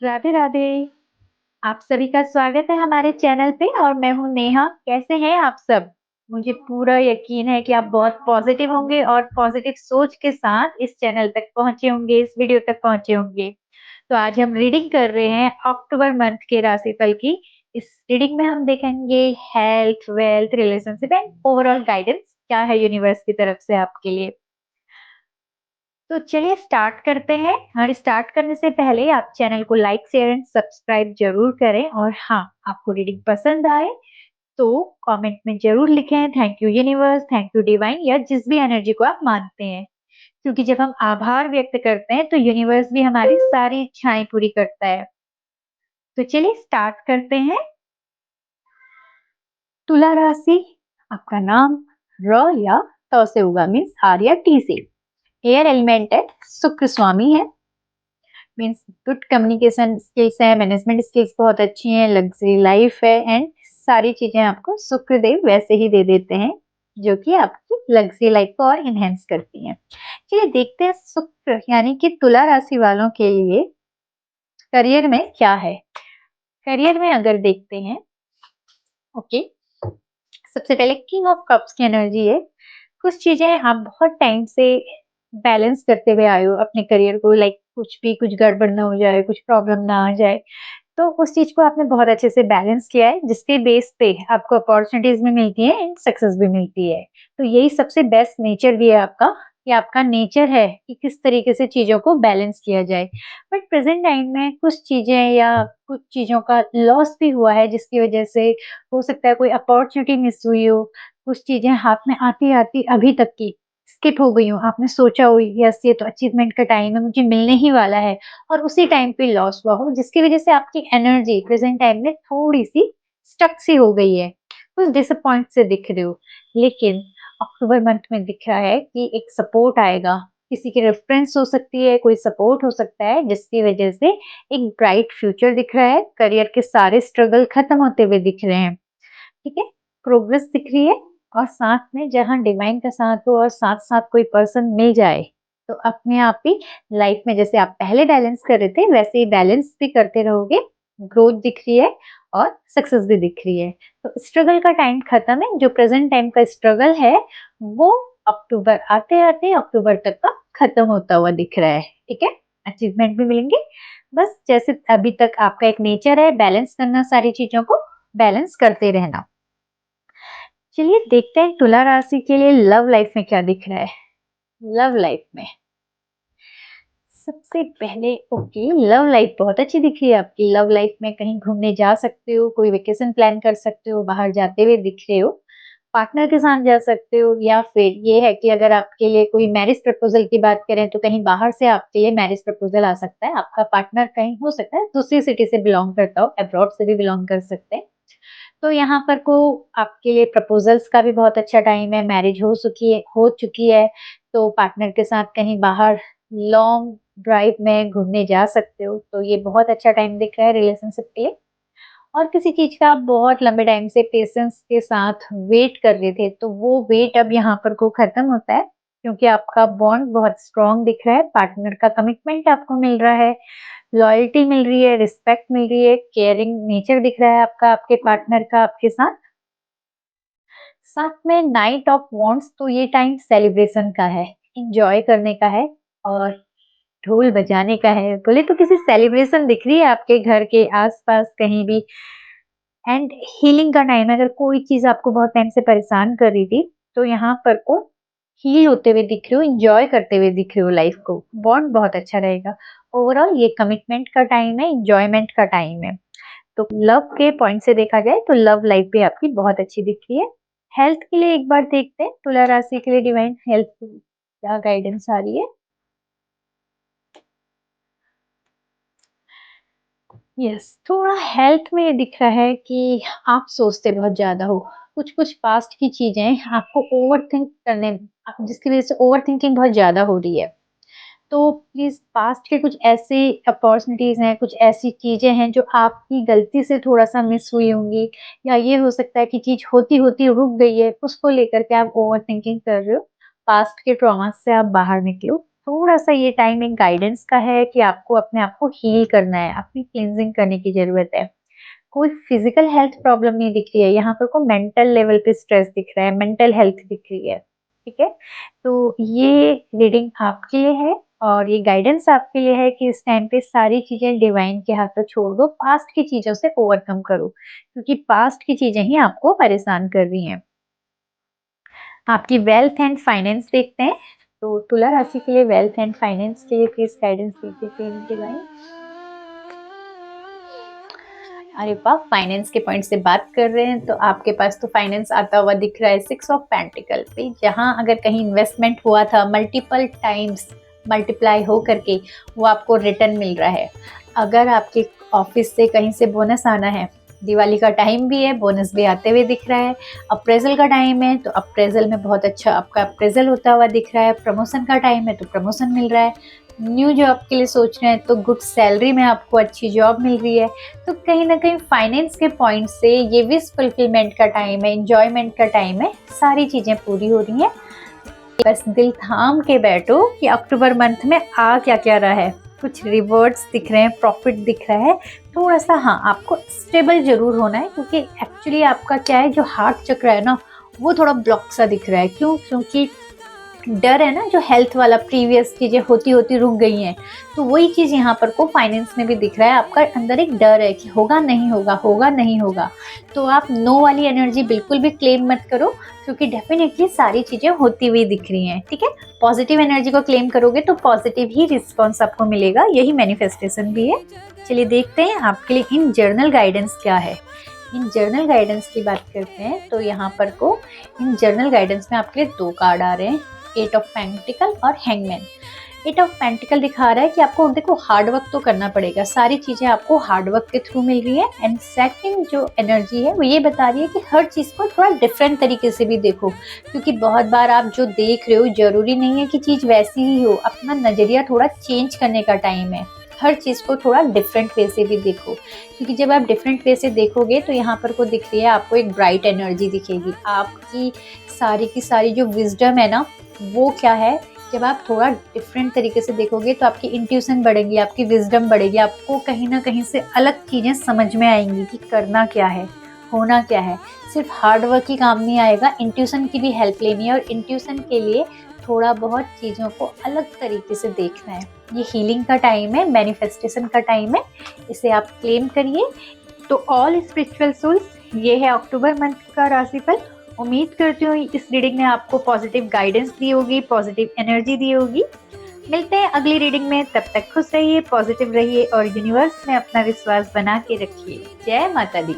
राधे राधे। आप सभी का स्वागत है हमारे चैनल पे और मैं हूँ नेहा। कैसे हैं आप सब? मुझे पूरा यकीन है कि आप बहुत पॉजिटिव होंगे और पॉजिटिव सोच के साथ इस चैनल तक पहुंचे होंगे, इस वीडियो तक पहुंचे होंगे। तो आज हम रीडिंग कर रहे हैं अक्टूबर मंथ के राशिफल की। इस रीडिंग में हम देखेंगे health, wealth, relationship and overall guidance क्या है यूनिवर्स की तरफ से आपके लिए। तो चलिए स्टार्ट करते हैं। और स्टार्ट करने से पहले आप चैनल को लाइक, शेयर एंड सब्सक्राइब जरूर करें। और हाँ, आपको रीडिंग पसंद आए तो कमेंट में जरूर लिखें thank you universe, thank you divine या जिस भी एनर्जी को आप मानते हैं। क्योंकि जब हम आभार व्यक्त करते हैं तो यूनिवर्स भी हमारी सारी इच्छाएं पूरी करता है। तो चलिए स्टार्ट करते हैं। तुला राशि, आपका नाम र या त से होगा, मीन्स आर या टी से। एयर एलिमेंट है, शुक्र स्वामी है। मीन्स गुड कम्युनिकेशन स्किल्स है, मैनेजमेंट स्किल्स बहुत अच्छी हैं, लग्जरी लाइफ है एंड सारी चीजें आपको शुक्रदेव वैसे ही दे देते हैं जो कि आपकी लग्जरी लाइफ को और इनहेंस करती हैं। चलिए देखते हैं शुक्र यानी कि तुला राशि वालों के लिए करियर में क्या है। करियर में अगर देखते हैं, ओके, सबसे पहले किंग ऑफ कप्स की एनर्जी है। कुछ चीजें आप बहुत टाइम से बैलेंस करते हुए आए हो अपने करियर को, लाइक कुछ भी, कुछ गड़बड़ ना हो जाए, कुछ प्रॉब्लम ना आ जाए। तो उस चीज को आपने बहुत अच्छे से बैलेंस किया है जिसके बेस पे आपको अपॉर्चुनिटीज भी मिलती है एंड सक्सेस भी मिलती है। तो यही सबसे बेस्ट नेचर भी है आपका, कि आपका नेचर है कि किस तरीके से चीजों को बैलेंस किया जाए। बट प्रेजेंट टाइम में कुछ चीजें या कुछ चीजों का लॉस भी हुआ है जिसकी वजह से हो सकता है कोई अपॉर्चुनिटी मिस हुई हो, कुछ चीजें हाथ में आती आती अभी तक की स्किप हो गई हो। आपने सोचा हो यस ये तो अचीवमेंट का टाइम है, मुझे मिलने ही वाला है, और उसी टाइम पे लॉस हुआ हो जिसकी वजह से आपकी एनर्जी प्रेजेंट टाइम में थोड़ी सी स्टक सी हो गई है, कुछ डिसअपॉइंट से दिख रहे हो। लेकिन अक्टूबर मंथ में दिख रहा है कि एक सपोर्ट आएगा, किसी की रेफरेंस हो सकती है, कोई सपोर्ट हो सकता है जिसकी वजह से एक ब्राइट फ्यूचर दिख रहा है। करियर के सारे स्ट्रगल खत्म होते हुए दिख रहे हैं, ठीक है, प्रोग्रेस दिख रही है। और साथ में जहाँ डिवाइन का साथ हो और साथ साथ कोई पर्सन मिल जाए तो अपने आप ही लाइफ में जैसे आप पहले बैलेंस कर रहे थे वैसे ही बैलेंस भी करते रहोगे। ग्रोथ दिख रही है और सक्सेस भी दिख रही है। तो स्ट्रगल का टाइम खत्म है, जो प्रेजेंट टाइम का स्ट्रगल है वो अक्टूबर आते आते अक्टूबर तक का खत्म होता हुआ दिख रहा है, ठीक है। अचीवमेंट भी मिलेंगे। बस जैसे अभी तक आपका एक नेचर है बैलेंस करना, सारी चीजों को बैलेंस करते रहना। चलिए देखते हैं तुला राशि के लिए लव लाइफ में क्या दिख रहा है। लव लाइफ में सबसे पहले, ओके, लव लाइफ बहुत अच्छी दिख रही है आपकी। लव लाइफ में कहीं घूमने जा सकते हो, कोई वेकेशन प्लान कर सकते हो, बाहर जाते हुए दिख रहे हो, पार्टनर के साथ जा सकते हो। या फिर ये है कि अगर आपके लिए कोई मैरिज प्रपोजल की बात करें तो कहीं बाहर से आपके लिए मैरिज प्रपोजल आ सकता है। आपका पार्टनर कहीं हो सकता है दूसरी सिटी से बिलोंग करता हो, अब्रॉड से भी बिलोंग कर सकते हैं। तो यहाँ पर को आपके लिए प्रपोजल्स का भी बहुत अच्छा टाइम है। मैरिज हो चुकी है तो पार्टनर के साथ कहीं बाहर लॉन्ग ड्राइव में घूमने जा सकते हो। तो ये बहुत अच्छा टाइम दिख रहा है रिलेशनशिप के लिए। और किसी चीज का आप बहुत लंबे टाइम से पेशेंस के साथ वेट कर रहे थे तो वो वेट अब यहाँ पर को खत्म होता है, क्योंकि आपका बॉन्ड बहुत स्ट्रांग दिख रहा है। पार्टनर का कमिटमेंट आपको मिल रहा है, लॉयल्टी मिल रही है, रिस्पेक्ट मिल रही है, केयरिंग नेचर दिख रहा है आपका, आपके पार्टनर का आपके साथ। साथ में नाइट ऑफ वॉन्ट्स, तो ये टाइम सेलिब्रेशन का है, इंजॉय करने का है और ढोल बजाने का है। बोले तो किसी सेलिब्रेशन दिख रही है आपके घर के आसपास कहीं भी। एंड हीलिंग का टाइम है। अगर कोई चीज आपको बहुत टाइम से परेशान कर रही थी तो यहाँ पर को हील होते हुए दिख रहे हो, इंजॉय करते हुए दिख रहे हो लाइफ को। बॉन्ड बहुत अच्छा रहेगा। ओवरऑल ये कमिटमेंट का टाइम है, इंजॉयमेंट का टाइम है। तो लव के पॉइंट से देखा जाए तो लव लाइफ भी आपकी बहुत अच्छी दिख रही है। हेल्थ के लिए एक बार देखते हैं तुला राशि के लिए डिवाइन हेल्थ क्या गाइडेंस आ रही है। यस, थोड़ा हेल्थ में ये दिख रहा है कि आप सोचते बहुत ज्यादा हो। कुछ कुछ पास्ट की चीजें आपको ओवर थिंक करने, जिसकी वजह से ओवर थिंकिंग बहुत ज्यादा हो रही है। तो प्लीज पास्ट के कुछ ऐसे अपॉर्चुनिटीज हैं, कुछ ऐसी चीजें हैं जो आपकी गलती से थोड़ा सा मिस हुई होंगी, या ये हो सकता है कि चीज होती होती रुक गई है, उसको लेकर के आप ओवर थिंकिंग कर रहे हो। पास्ट के ट्रॉमा से आप बाहर निकलो, थोड़ा सा ये टाइम एक गाइडेंस का है कि आपको अपने आप को हील करना है, अपनी क्लींजिंग करने की जरूरत है। कोई फिजिकल हेल्थ प्रॉब्लम नहीं दिख रही है, यहाँ पर को मेंटल लेवल पे स्ट्रेस दिख रहा है, मेंटल हेल्थ दिख रही है। ठीक है, तो ये रीडिंग आपके लिए है और ये गाइडेंस आपके लिए है कि इस टाइम पे सारी चीजें डिवाइन के हाथ में छोड़ दो, पास्ट की चीजों से ओवरकम करो, क्योंकि पास्ट की चीजें ही आपको परेशान कर रही हैं। आपकी वेल्थ एंड फाइनेंस देखते हैं, तो तुला राशि के लिए वेल्थ एंड फाइनेंस के लिए प्लीज गाइडेंस दीजिए प्लीज डिवाइन। अरे वाह, फाइनेंस के पॉइंट से बात कर रहे हैं तो आपके पास तो फाइनेंस आता हुआ दिख रहा है 6 ऑफ पेंटिकल पे, जहां अगर कहीं इन्वेस्टमेंट हुआ था मल्टीपल टाइम्स मल्टीप्लाई हो करके वो आपको रिटर्न मिल रहा है। अगर आपके ऑफिस से कहीं से बोनस आना है, दिवाली का टाइम भी है, बोनस भी आते हुए दिख रहा है। अप्रेजल का टाइम है तो अप्रेजल में बहुत अच्छा आपका अप्रेजल होता हुआ दिख रहा है। प्रमोशन का टाइम है तो प्रमोशन मिल रहा है। न्यू जॉब के लिए सोच रहे हैं तो गुड सैलरी में आपको अच्छी जॉब मिल रही है। तो कहीं ना कहीं फाइनेंस के पॉइंट से ये विश फुलफिलमेंट का टाइम है, एंजॉयमेंट का टाइम है, सारी चीजें पूरी हो रही हैं। बस दिल थाम के बैठो कि अक्टूबर मंथ में आ क्या क्या रहा है। कुछ रिवॉर्ड्स दिख रहे हैं, प्रॉफिट दिख रहा है, थोड़ा सा हाँ आपको स्टेबल जरूर होना है, क्योंकि एक्चुअली आपका क्या है, जो हार्ट चक्र है ना वो थोड़ा ब्लॉक सा दिख रहा है। क्यों? क्योंकि डर है ना, जो हेल्थ वाला, प्रीवियस चीजें होती होती रुक गई हैं, तो वही चीज यहाँ पर को फाइनेंस में भी दिख रहा है। आपका अंदर एक डर है कि होगा नहीं होगा, होगा नहीं होगा। तो आप नो वाली एनर्जी बिल्कुल भी क्लेम मत करो, क्योंकि डेफिनेटली सारी चीजें होती हुई दिख रही हैं। ठीक है, पॉजिटिव एनर्जी को क्लेम करोगे तो पॉजिटिव ही रिस्पॉन्स आपको मिलेगा, यही मैनिफेस्टेशन भी है। चलिए देखते हैं आपके लिए इन जर्नल गाइडेंस क्या है। इन जर्नल गाइडेंस की बात करते हैं तो यहाँ पर को इन जर्नल गाइडेंस में आपके लिए 2 कार्ड आ रहे हैं, 8 ऑफ पेंटिकल और हैंगमैन। 8 ऑफ पेंटिकल दिखा रहा है कि आपको देखो हार्ड वर्क तो करना पड़ेगा, सारी चीजें आपको हार्ड वर्क के थ्रू मिल रही है। एंड सेकंड जो एनर्जी है वो ये बता रही है कि हर चीज को थोड़ा डिफरेंट तरीके से भी देखो, क्योंकि बहुत बार आप जो देख रहे हो जरूरी नहीं है कि चीज वैसी ही हो। अपना नजरिया थोड़ा चेंज करने का टाइम है, हर चीज को थोड़ा डिफरेंट वे से भी देखो, क्योंकि जब आप डिफरेंट वे से देखोगे तो यहाँ पर को दिख रही है आपको एक ब्राइट एनर्जी दिखेगी। आपकी सारी की सारी जो विजडम है ना वो क्या है, जब आप थोड़ा डिफरेंट तरीके से देखोगे तो आपकी इंट्यूशन बढ़ेगी, आपकी विजडम बढ़ेगी, आपको कहीं ना कहीं से अलग चीजें समझ में आएंगी कि करना क्या है, होना क्या है। सिर्फ हार्ड वर्क ही काम नहीं आएगा, इंट्यूशन की भी हेल्प लेनी है, और इंट्यूशन के लिए थोड़ा बहुत चीज़ों को अलग तरीके से देखना है। ये हीलिंग का टाइम है, मैनिफेस्टेशन का टाइम है, इसे आप क्लेम करिए। तो ऑल स्पिरिचुअल सोल्स, ये है अक्टूबर मंथ का राशिफल। उम्मीद करती हूँ इस रीडिंग ने आपको पॉजिटिव गाइडेंस दी होगी, पॉजिटिव एनर्जी दी होगी। मिलते हैं अगली रीडिंग में, तब तक खुश रहिए, पॉजिटिव रहिए और यूनिवर्स में अपना विश्वास बना के रखिए। जय माता दी।